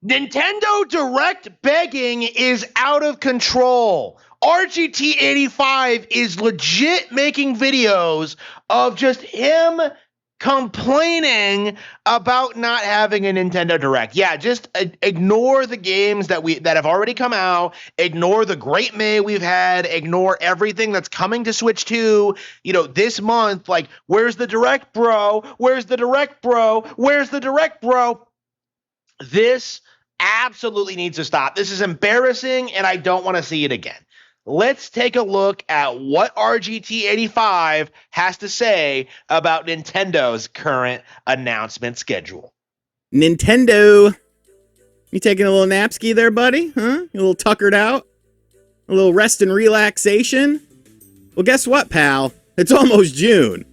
Nintendo Direct begging is out of control. RGT85 is legit making videos of just him complaining about not having a Nintendo Direct. Yeah, just ignore the games that have already come out, ignore the great May we've had, ignore everything that's coming to Switch 2, this month. Like, where's the Direct, bro? Where's the Direct, bro? Where's the Direct, bro? This absolutely needs to stop. This is embarrassing, and I don't want to see it again. Let's take a look at what RGT85 has to say about Nintendo's current announcement schedule. Nintendo, you taking a little napski there, buddy? Huh? You a little tuckered out? A little rest and relaxation? Well, guess what, pal? It's almost June.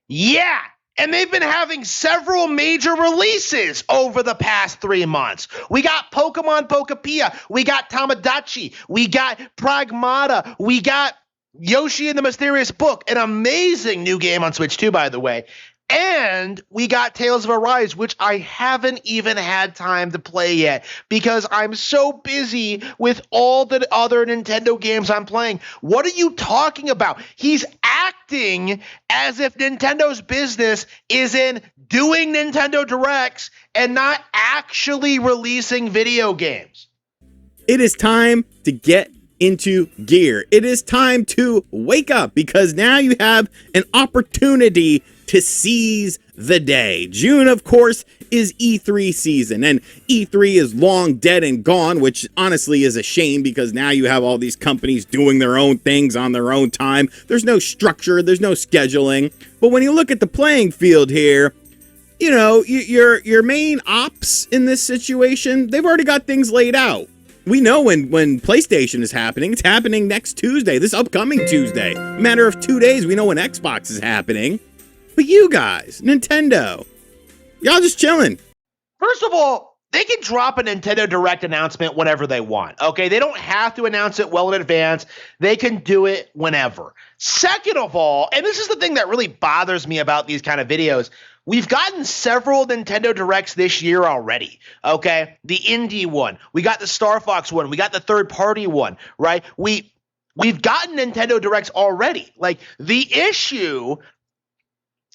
Yeah! And they've been having several major releases over the past 3 months. We got Pokemon Pokepia. We got Tamagotchi. We got Pragmata. We got Yoshi and the Mysterious Book, an amazing new game on Switch 2, by the way. And we got Tales of Arise, which I haven't even had time to play yet because I'm so busy with all the other Nintendo games I'm playing. What are you talking about? He's acting as if Nintendo's business is in doing Nintendo Directs and not actually releasing video games. It is time to get into gear. It is time to wake up because now you have an opportunity to seize the day. June, of course, is E3 season, and E3 is long dead and gone, which honestly is a shame because now you have all these companies doing their own things on their own time. There's no structure, there's no scheduling. But when you look at the playing field here, your main ops in this situation, they've already got things laid out. We know when PlayStation is happening. It's happening next Tuesday, this upcoming Tuesday. A matter of 2 days, we know when Xbox is happening. But you guys, Nintendo, y'all just chilling. First of all, they can drop a Nintendo Direct announcement whenever they want, okay? They don't have to announce it well in advance. They can do it whenever. Second of all, and this is the thing that really bothers me about these kind of videos, we've gotten several Nintendo Directs this year already, okay? The indie one, we got the Star Fox one, we got the third-party one, right? We've gotten Nintendo Directs already. Like, the issue,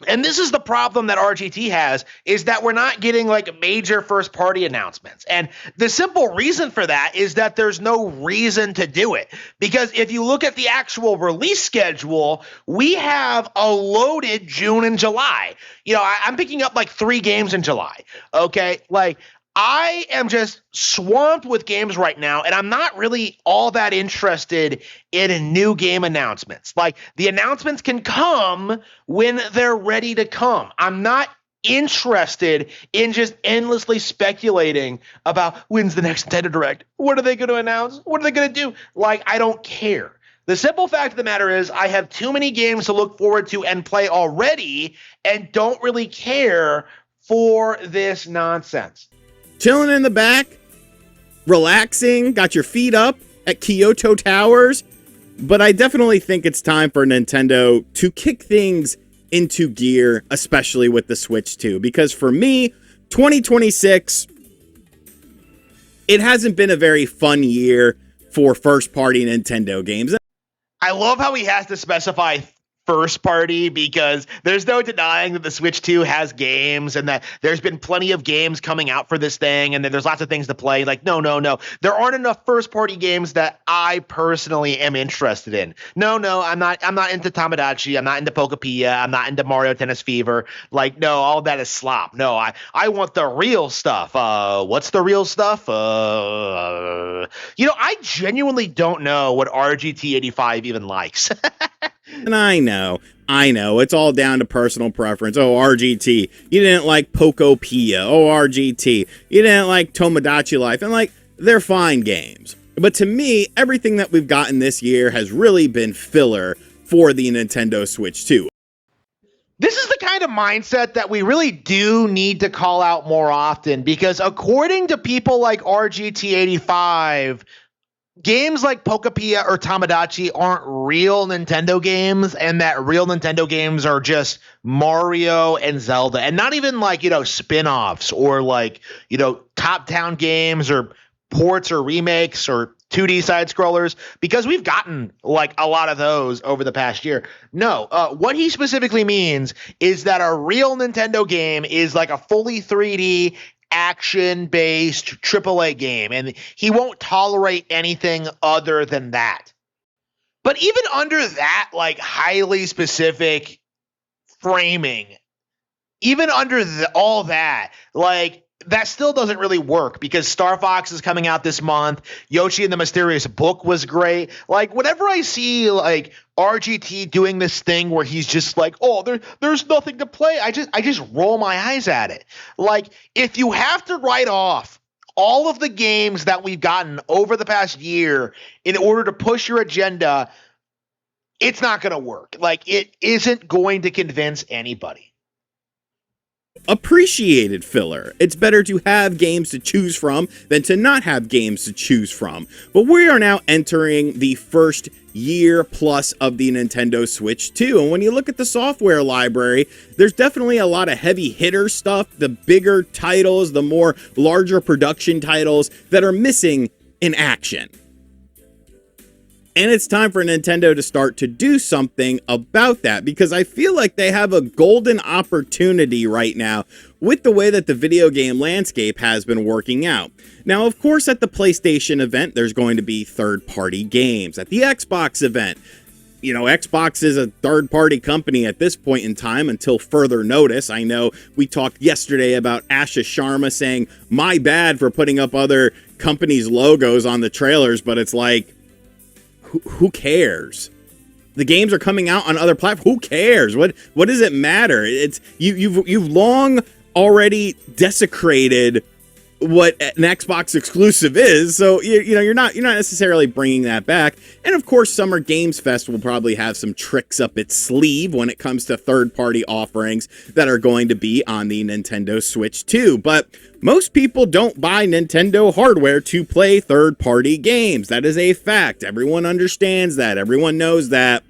and this is the problem that RGT has, is that we're not getting like major first party announcements. And the simple reason for that is that there's no reason to do it. Because if you look at the actual release schedule, we have a loaded June and July. I'm picking up like 3 games in July. Okay. Like, I am just swamped with games right now, and I'm not really all that interested in new game announcements. Like, the announcements can come when they're ready to come. I'm not interested in just endlessly speculating about when's the next Nintendo Direct. What are they going to announce? What are they going to do? Like, I don't care. The simple fact of the matter is I have too many games to look forward to and play already and don't really care for this nonsense. Chilling in the back, relaxing, got your feet up at Kyoto Towers. But I definitely think it's time for Nintendo to kick things into gear, especially with the Switch 2. Because for me, 2026, it hasn't been a very fun year for first-party Nintendo games. I love how he has to specify first party because there's no denying that the Switch 2 has games and that there's been plenty of games coming out for this thing and that there's lots of things to play. Like, no. There aren't enough first party games that I personally am interested in. No, I'm not into Tamagotchi. I'm not into Pokepia. I'm not into Mario Tennis Fever. Like, no, all that is slop. No, I want the real stuff. What's the real stuff? I genuinely don't know what RGT85 even likes. And I know, it's all down to personal preference. Oh, RGT, you didn't like Pokopia. Oh, RGT, you didn't like Tomodachi Life. And, they're fine games. But to me, everything that we've gotten this year has really been filler for the Nintendo Switch 2. This is the kind of mindset that we really do need to call out more often because according to people like RGT85, games like Pokapia or Tamagotchi aren't real Nintendo games, and that real Nintendo games are just Mario and Zelda, and not even like, spin-offs or like, top-down games or ports or remakes or 2D side scrollers, because we've gotten like a lot of those over the past year. No, what he specifically means is that a real Nintendo game is like a fully 3D action-based AAA game, and he won't tolerate anything other than that. But even under that, like, highly specific framing, even under all that, like, that still doesn't really work, because Star Fox is coming out this month. Yoshi and the Mysterious Book was great. Like, whenever I see like RGT doing this thing where he's just like, oh, there's nothing to play, I just roll my eyes at it. Like, if you have to write off all of the games that we've gotten over the past year in order to push your agenda, it's not going to work. Like, it isn't going to convince anybody. Appreciated filler. It's better to have games to choose from than to not have games to choose from. But we are now entering the first year plus of the Nintendo Switch 2. And when you look at the software library, there's definitely a lot of heavy hitter stuff, the bigger titles, the more larger production titles that are missing in action. And it's time for Nintendo to start to do something about that, because I feel like they have a golden opportunity right now with the way that the video game landscape has been working out. Now, of course, at the PlayStation event, there's going to be third-party games. At the Xbox event, Xbox is a third-party company at this point in time until further notice. I know we talked yesterday about Asha Sharma saying, my bad for putting up other companies' logos on the trailers, but it's like, who cares? The games are coming out on other platforms. Who cares? What does it matter? It's you've long already desecrated what an Xbox exclusive is. So you're not necessarily bringing that back. And of course, Summer Games Fest will probably have some tricks up its sleeve when it comes to third-party offerings that are going to be on the Nintendo Switch 2. But most people don't buy Nintendo hardware to play third-party games. That is a fact. Everyone understands that. Everyone knows that.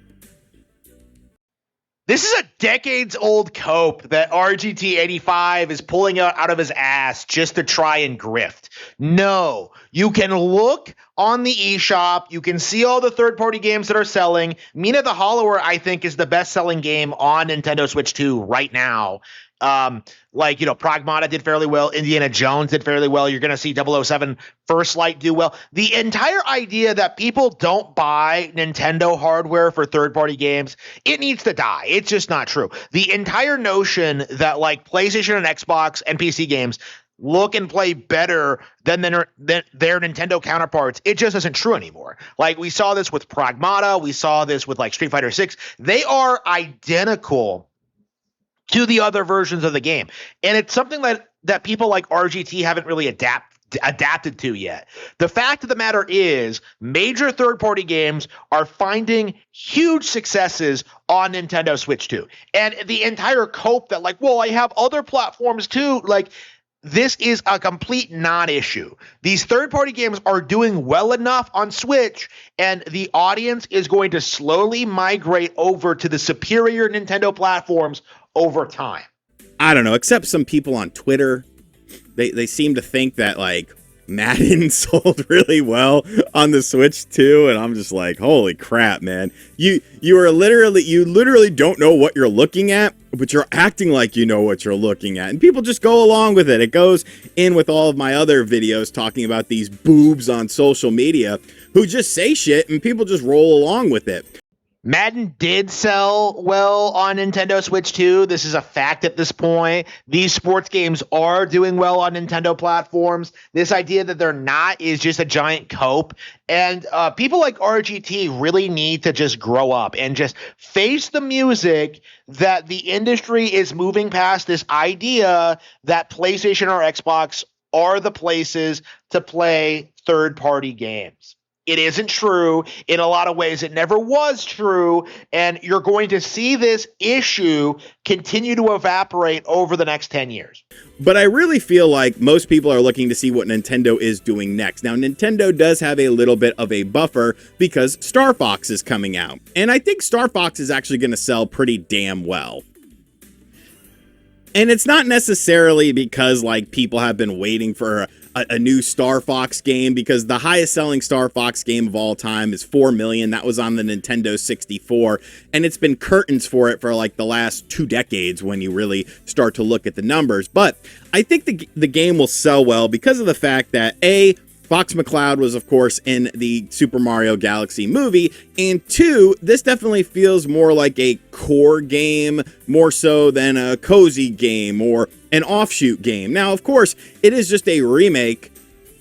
This is a decades-old cope that RGT85 is pulling out of his ass just to try and grift. No, you can look on the eShop. You can see all the third-party games that are selling. Mina the Hollower, I think, is the best-selling game on Nintendo Switch 2 right now. Pragmata did fairly well. Indiana Jones did fairly well. You're going to see 007 First Light do well. The entire idea that people don't buy Nintendo hardware for third-party games, it needs to die. It's just not true. The entire notion that like PlayStation and Xbox and PC games look and play better than their Nintendo counterparts, it just isn't true anymore. Like, we saw this with Pragmata. We saw this with like Street Fighter 6. They are identical to the other versions of the game. And it's something that people like RGT haven't really adapted to yet. The fact of the matter is, major third-party games are finding huge successes on Nintendo Switch 2. And the entire cope that like, well, I have other platforms too, like, this is a complete non-issue. These third-party games are doing well enough on Switch, and the audience is going to slowly migrate over to the superior Nintendo platforms over time. I don't know, except some people on Twitter, they seem to think that like Madden sold really well on the Switch too, and I'm just like, holy crap, man. You literally don't know what you're looking at, but you're acting like you know what you're looking at. And people just go along with it. It goes in with all of my other videos talking about these boobs on social media who just say shit and people just roll along with it. Madden did sell well on Nintendo Switch 2. This is a fact at this point. These sports games are doing well on Nintendo platforms. This idea that they're not is just a giant cope. And people like RGT really need to just grow up and just face the music that the industry is moving past this idea that PlayStation or Xbox are the places to play third-party games. It isn't true. In a lot of ways, it never was true. And you're going to see this issue continue to evaporate over the next 10 years. But I really feel like most people are looking to see what Nintendo is doing next. Now, Nintendo does have a little bit of a buffer because Star Fox is coming out. And I think Star Fox is actually going to sell pretty damn well. And it's not necessarily because, like, people have been waiting for a new Star Fox game, because the highest selling Star Fox game of all time is 4 million. That was on the Nintendo 64, and it's been curtains for it for like the last 2 decades when you really start to look at the numbers. But I think the game will sell well because of the fact that Fox McCloud was, of course, in the Super Mario Galaxy movie, and 2, this definitely feels more like a core game, more so than a cozy game or an offshoot game. Now, of course, it is just a remake,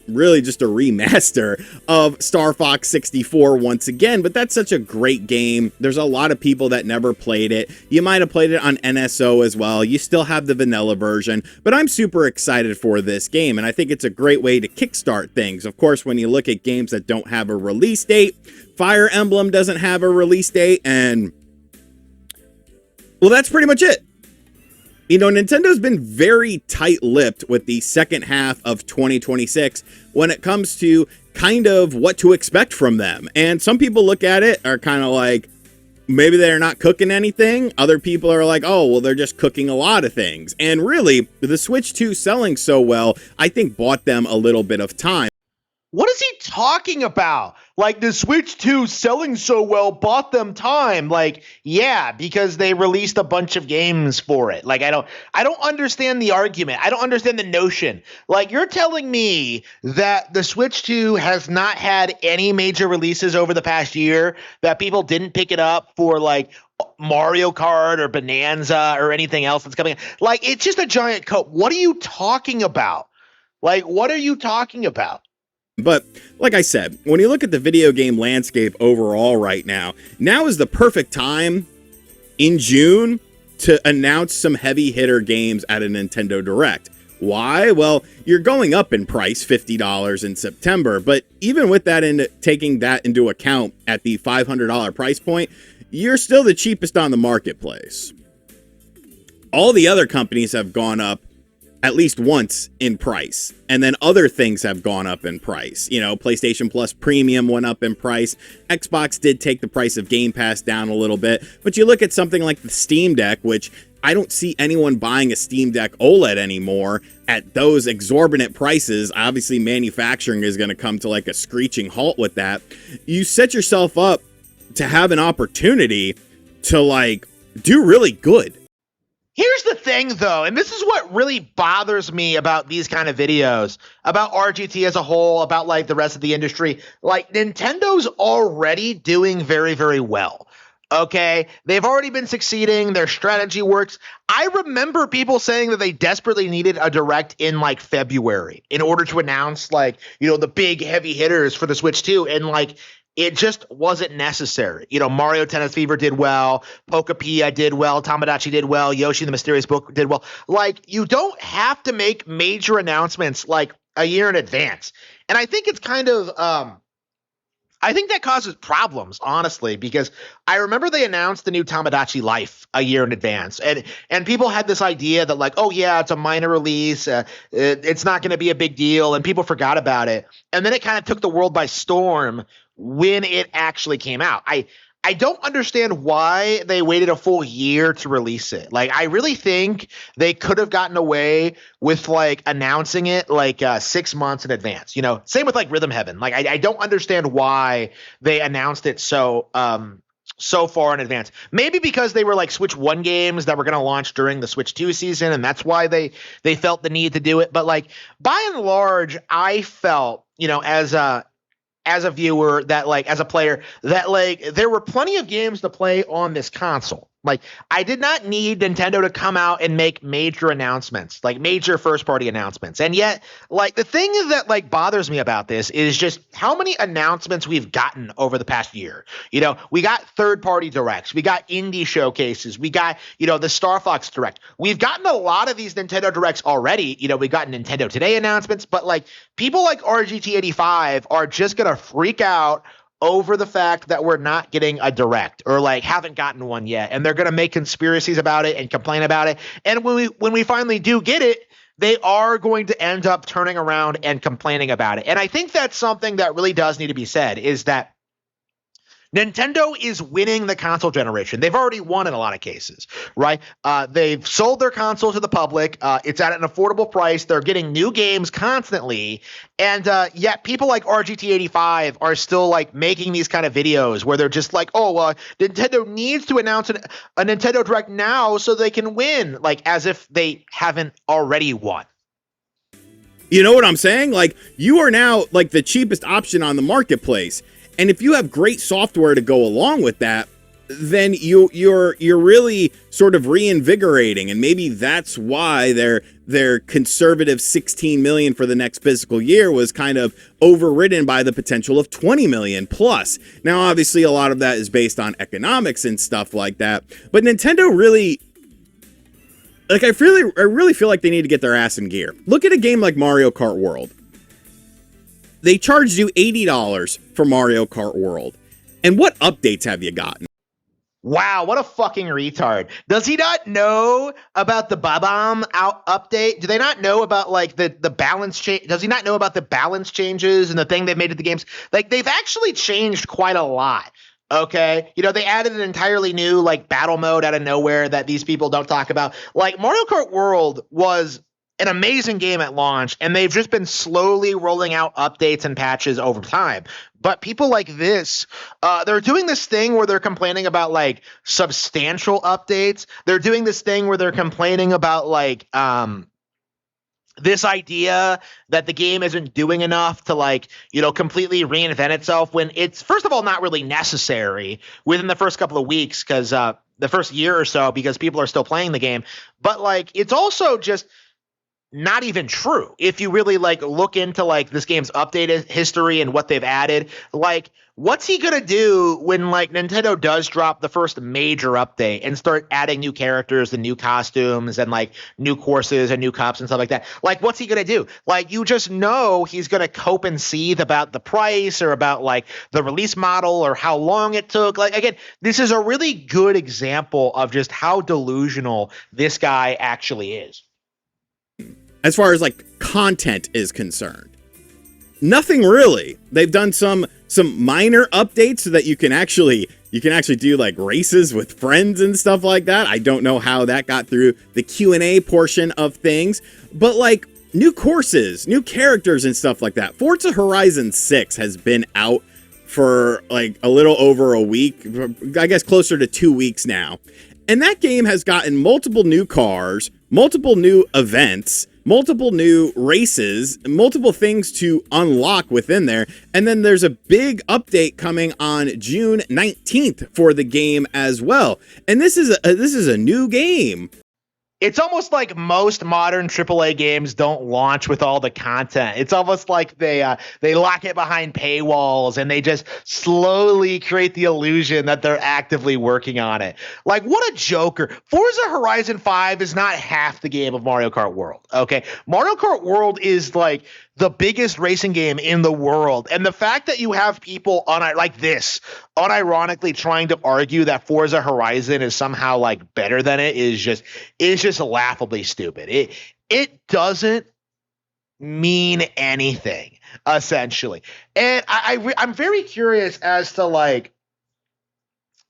really just a remaster of Star Fox 64 once again, but that's such a great game. There's a lot of people that never played it. You might have played it on NSO as well. You still have the vanilla version, but I'm super excited for this game, and I think it's a great way to kickstart things. Of course, when you look at games that don't have a release date, Fire Emblem doesn't have a release date, and well, that's pretty much it. You know, Nintendo's been very tight-lipped with the second half of 2026 when it comes to kind of what to expect from them. And some people look at it are kind of like, maybe they're not cooking anything. Other people are like, oh, well, they're just cooking a lot of things. And really, the Switch 2 selling so well, I think bought them a little bit of time. What is he talking about? Like, the Switch 2 selling so well bought them time. Like, yeah, because they released a bunch of games for it. Like, I don't understand the argument. I don't understand the notion. Like, you're telling me that the Switch 2 has not had any major releases over the past year, that people didn't pick it up for, like, Mario Kart or Bonanza or anything else that's coming. Like, it's just a giant coat. What are you talking about? Like, what are you talking about? But like I said, when you look at the video game landscape overall right now is the perfect time in June to announce some heavy hitter games at a Nintendo Direct. Why? Well, you're going up in price, $50 in September, but even with that, taking that into account at the $500 price point, you're still the cheapest on the marketplace. All the other companies have gone up at least once in price. And then other things have gone up in price. You know, PlayStation Plus Premium went up in price. Xbox did take the price of Game Pass down a little bit. But you look at something like the Steam Deck, which I don't see anyone buying a Steam Deck OLED anymore at those exorbitant prices. Obviously, manufacturing is going to come to like a screeching halt with that. You set yourself up to have an opportunity to like do really good. Here's the thing, though, and this is what really bothers me about these kind of videos, about RGT as a whole, about like the rest of the industry. Like, Nintendo's already doing very, very well. Okay, they've already been succeeding. Their strategy works. I remember people saying that they desperately needed a Direct in like February in order to announce like, you know, the big heavy hitters for the Switch 2. And like, it just wasn't necessary. You know, Mario Tennis Fever did well. Pokapia did well. Tamagotchi did well. Yoshi the Mysterious Book did well. Like, you don't have to make major announcements like a year in advance. And I think it's kind of I think that causes problems, honestly, because I remember they announced the new Tamagotchi Life a year in advance. And people had this idea that like, oh, yeah, it's a minor release. It's not going to be a big deal. And people forgot about it. And then it kind of took the world by storm when it actually came out. I don't understand why they waited a full year to release it. Like, I really think they could have gotten away with like announcing it like 6 months in advance. You know, same with like Rhythm Heaven. Like, I don't understand why they announced it so far in advance. Maybe because they were like Switch 1 games that were going to launch during the Switch 2 season, and that's why they felt the need to do it. But like, by and large, I felt, you know, as a viewer, that like, as a player, that like there were plenty of games to play on this console. Like, I did not need Nintendo to come out and make major announcements, like major first party announcements. And yet, like, the thing that like bothers me about this is just how many announcements we've gotten over the past year. You know, we got third party directs, we got indie showcases, we got, you know, the Star Fox Direct. We've gotten a lot of these Nintendo Directs already. You know, we got Nintendo Today announcements, but like people like RGT85 are just going to freak out over the fact that we're not getting a direct or like haven't gotten one yet. And they're going to make conspiracies about it and complain about it. And when we finally do get it, they are going to end up turning around and complaining about it. And I think that's something that really does need to be said, is that Nintendo is winning the console generation. They've already won in a lot of cases, right? They've sold their console to the public. It's at an affordable price. They're getting new games constantly. And yet people like RGT85 are still like making these kind of videos where they're just like, oh, Nintendo needs to announce a Nintendo Direct now so they can win, like as if they haven't already won. You know what I'm saying? Like, you are now like the cheapest option on the marketplace. And if you have great software to go along with that, then you're really sort of reinvigorating. And maybe that's why their conservative 16 million for the next fiscal year was kind of overridden by the potential of 20 million plus. Now, obviously, a lot of that is based on economics and stuff like that. But Nintendo really, like, I really feel like they need to get their ass in gear. Look at a game like Mario Kart World. They charged you $80 for Mario Kart World. And what updates have you gotten? Wow, what a fucking retard. Does he not know about the Babam update? Do they not know about like the balance change? Does he not know about the balance changes and the thing they've made to the games? Like, they've actually changed quite a lot. Okay, you know, they added an entirely new like battle mode out of nowhere that these people don't talk about. Like, Mario Kart World was an amazing game at launch, and they've just been slowly rolling out updates and patches over time. But people like this, they're doing this thing where they're complaining about like substantial updates. They're doing this thing where they're complaining about like this idea that the game isn't doing enough to like, you know, completely reinvent itself, when it's, first of all, not really necessary within the first couple of weeks, because the first year or so, because people are still playing the game. But like, it's also just not even true if you really like look into like this game's updated history and what they've added. Like, what's he gonna do when like Nintendo does drop the first major update and start adding new characters and new costumes and like new courses and new cups and stuff like that? Like, what's he gonna do? Like, you just know he's gonna cope and seethe about the price or about like the release model or how long it took. Like, again, this is a really good example of just how delusional this guy actually is. As far as like content is concerned, nothing really. They've done some minor updates so that you can actually do like races with friends and stuff like that. I don't know how that got through the Q&A portion of things, but like new courses, new characters and stuff like that. Forza Horizon 6 has been out for like a little over a week, I guess closer to 2 weeks now. And that game has gotten multiple new cars, multiple new events, multiple new races, multiple things to unlock within there. And then there's a big update coming on June 19th for the game as well. And this is a new game. It's almost like most modern AAA games don't launch with all the content. It's almost like they lock it behind paywalls and they just slowly create the illusion that they're actively working on it. Like, what a joker. Forza Horizon 5 is not half the game of Mario Kart World, okay? Mario Kart World is like the biggest racing game in the world. And the fact that you have people like this unironically trying to argue that Forza Horizon is somehow like better than it is just laughably stupid. It doesn't mean anything, essentially. And I'm very curious as to like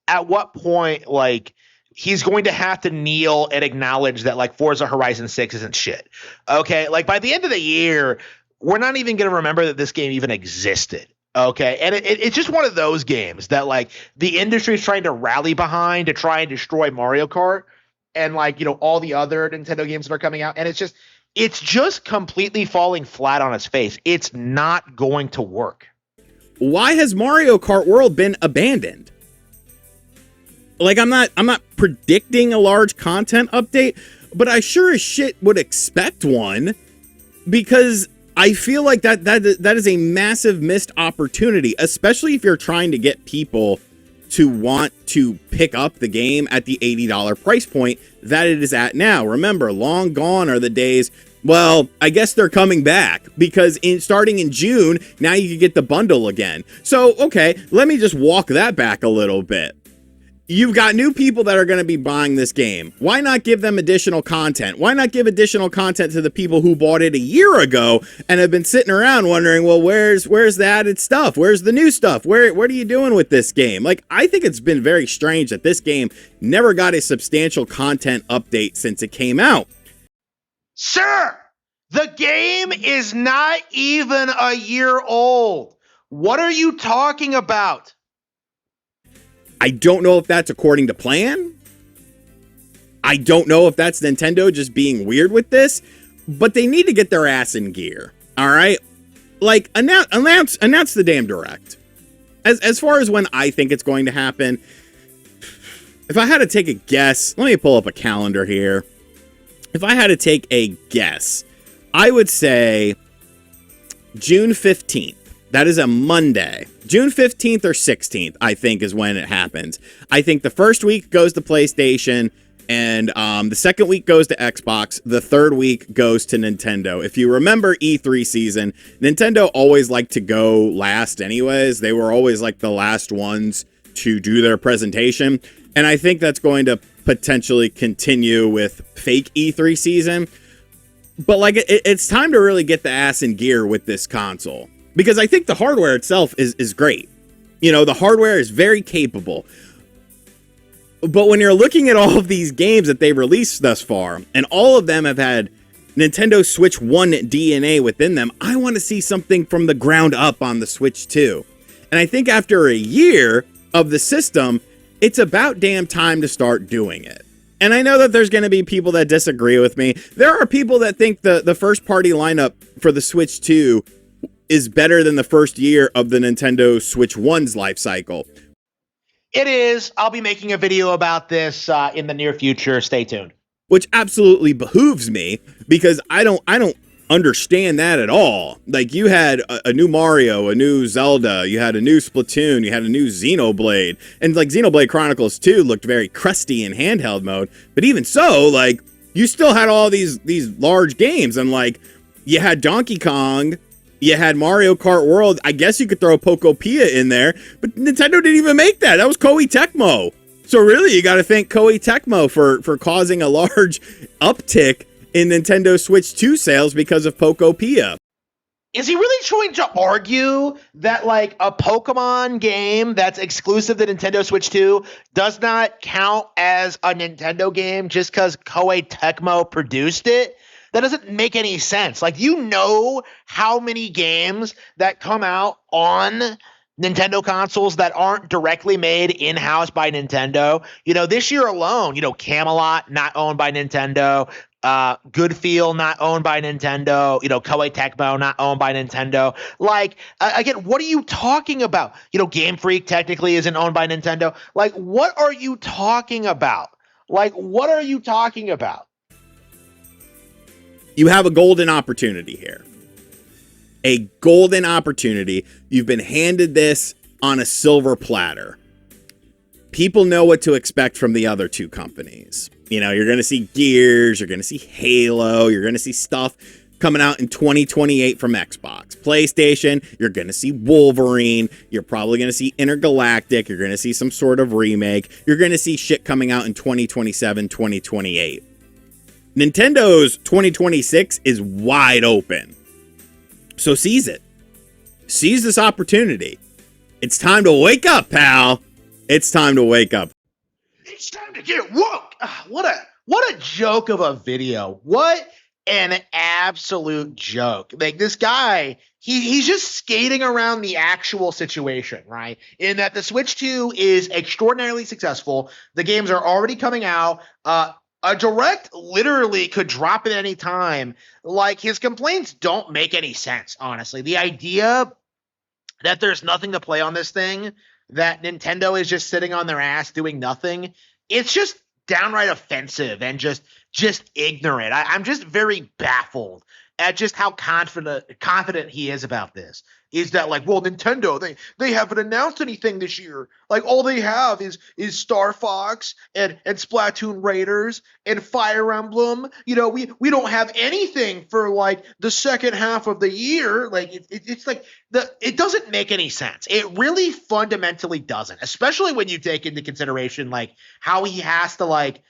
at what point like he's going to have to kneel and acknowledge that like Forza Horizon 6 isn't shit. Okay, like by the end of the year, we're not even going to remember that this game even existed. Okay, and it's just one of those games that like the industry is trying to rally behind to try and destroy Mario Kart and like, you know, all the other Nintendo games that are coming out. And it's just completely falling flat on its face. It's not going to work. Why has Mario Kart World been abandoned? Like, I'm not predicting a large content update, but I sure as shit would expect one, because I feel like that is a massive missed opportunity, especially if you're trying to get people to want to pick up the game at the $80 price point that it is at now. Remember, long gone are the days. Well, I guess they're coming back, because starting in June, now you can get the bundle again. So, okay, let me just walk that back a little bit. You've got new people that are going to be buying this game. Why not give them additional content? Why not give additional content to the people who bought it a year ago and have been sitting around wondering, well, where's the added stuff? Where's the new stuff? What are you doing with this game? Like, I think it's been very strange that this game never got a substantial content update since it came out. Sir, the game is not even a year old. What are you talking about? I don't know if that's according to plan. I don't know if that's Nintendo just being weird with this, but they need to get their ass in gear. All right? Like, announce the damn direct. As far as when I think it's going to happen, if I had to take a guess, let me pull up a calendar here. If I had to take a guess, I would say June 15th. That is a Monday. June 15th or 16th, I think, is when it happens. I think the first week goes to PlayStation, and the second week goes to Xbox. The third week goes to Nintendo. If you remember E3 season, Nintendo always liked to go last anyways. They were always like the last ones to do their presentation. And I think that's going to potentially continue with fake E3 season. But like, it's time to really get the ass in gear with this console, because I think the hardware itself is great. You know, the hardware is very capable. But when you're looking at all of these games that they've released thus far, and all of them have had Nintendo Switch 1 DNA within them, I want to see something from the ground up on the Switch 2. And I think after a year of the system, it's about damn time to start doing it. And I know that there's going to be people that disagree with me. There are people that think the first party lineup for the Switch 2 is better than the first year of the Nintendo Switch 1's life cycle. It is. I'll be making a video about this in the near future. Stay tuned. Which absolutely behooves me, because I don't understand that at all. Like, you had a new Mario, a new Zelda, you had a new Splatoon, you had a new Xenoblade, and like Xenoblade Chronicles 2 looked very crusty in handheld mode, but even so, like, you still had all these large games, and like, you had Donkey Kong, you had Mario Kart World. I guess you could throw Pokopia in there, but Nintendo didn't even make that. That was Koei Tecmo. So really, you got to thank Koei Tecmo for causing a large uptick in Nintendo Switch 2 sales because of Pokopia. Is he really trying to argue that, like, a Pokemon game that's exclusive to Nintendo Switch 2 does not count as a Nintendo game just because Koei Tecmo produced it? That doesn't make any sense. Like, you know how many games that come out on Nintendo consoles that aren't directly made in-house by Nintendo? You know, this year alone, you know, Camelot, not owned by Nintendo. Good Feel, not owned by Nintendo. You know, Koei Tecmo, not owned by Nintendo. Like, again, what are you talking about? You know, Game Freak technically isn't owned by Nintendo. Like, what are you talking about? Like, what are you talking about? You have a golden opportunity here. A golden opportunity. You've been handed this on a silver platter. People know what to expect from the other two companies. You know, you're going to see Gears, you're going to see Halo, you're going to see stuff coming out in 2028 from Xbox. PlayStation, you're going to see Wolverine, you're probably going to see Intergalactic, you're going to see some sort of remake, you're going to see shit coming out in 2027, 2028. Nintendo's 2026 is wide open. So seize it. Seize this opportunity. It's time to wake up, pal. It's time to wake up. It's time to get woke. What a joke of a video. What an absolute joke. Like, this guy, he's just skating around the actual situation, right? In that the Switch 2 is extraordinarily successful. The games are already coming out. A direct literally could drop at any time. Like, his complaints don't make any sense, honestly. The idea that there's nothing to play on this thing that Nintendo is just sitting on their ass doing nothing, it's just downright offensive and just ignorant. I'm just very baffled at just how confident he is about this. Is that like, well, Nintendo, they haven't announced anything this year. Like all they have is Star Fox and Splatoon Raiders and Fire Emblem. You know, we don't have anything for like the second half of the year. Like it's like it doesn't make any sense. It really fundamentally doesn't, especially when you take into consideration like how he has to like,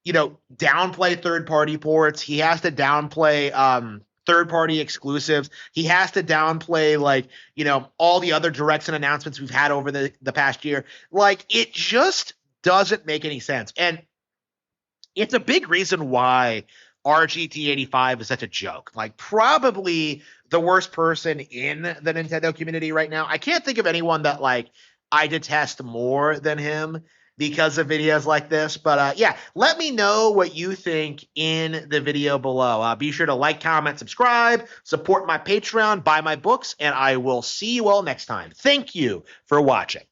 you know, downplay third-party ports. He has to downplay third-party exclusives. He has to downplay like, you know, all the other directs and announcements we've had over the past year. Like it just doesn't make any sense. And it's a big reason why RGT85 is such a joke. Like probably the worst person in the Nintendo community right now. I can't think of anyone that like I detest more than him because of videos like this. But yeah, let me know what you think in the video below. Be sure to like, comment, subscribe, support my Patreon, buy my books, and I will see you all next time. Thank you for watching.